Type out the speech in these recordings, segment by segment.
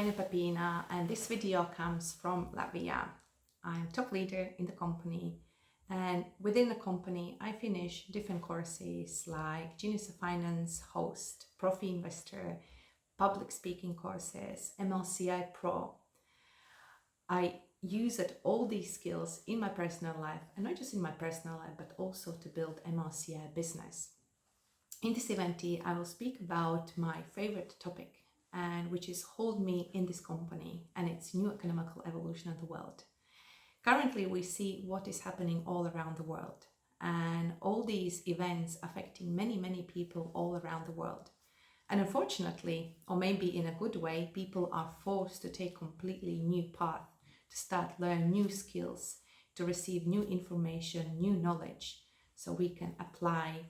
I'm Pepina and this video comes from Latvia. I'm top leader in the company, and within the company I finish different courses like Genius of Finance, Host, Profi Investor, public speaking courses, MLCI Pro. I use all these skills in my personal life, and not just in my personal life but also to build MLCI business. In this EVENTI I will speak about my favorite topic, and which is hold me in this company and its new economical evolution of the world. Currently we see what is happening all around the world, and all these events affecting many people all around the world. And unfortunately, or maybe in a good way, people are forced to take completely new path, to start learn new skills, to receive new information, new knowledge, so we can apply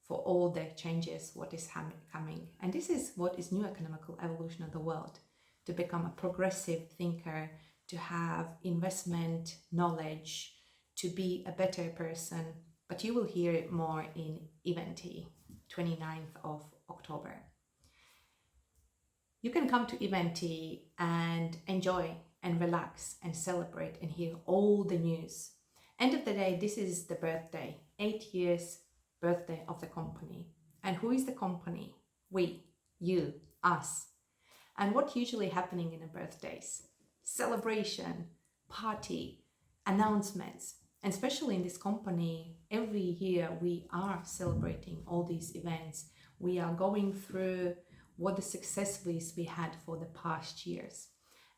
for all the changes what is coming. And this is what is new economical evolution of the world: to become a progressive thinker, to have investment knowledge, to be a better person. But you will hear it more in EVENTI, 29th of October. You can come to EVENTI and enjoy and relax and celebrate and hear all the news. End of the day, this is the birthday, 8 years birthday of the company. And who is the company? We, you, us. And what usually happening in the birthdays? Celebration, party, announcements. And especially in this company, every year we are celebrating all these events. We are going through what the successes we had for the past years.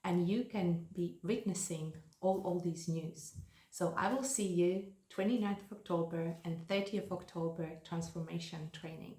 And you can be witnessing all these news. So I will see you 29th of October and 30th of October transformation training.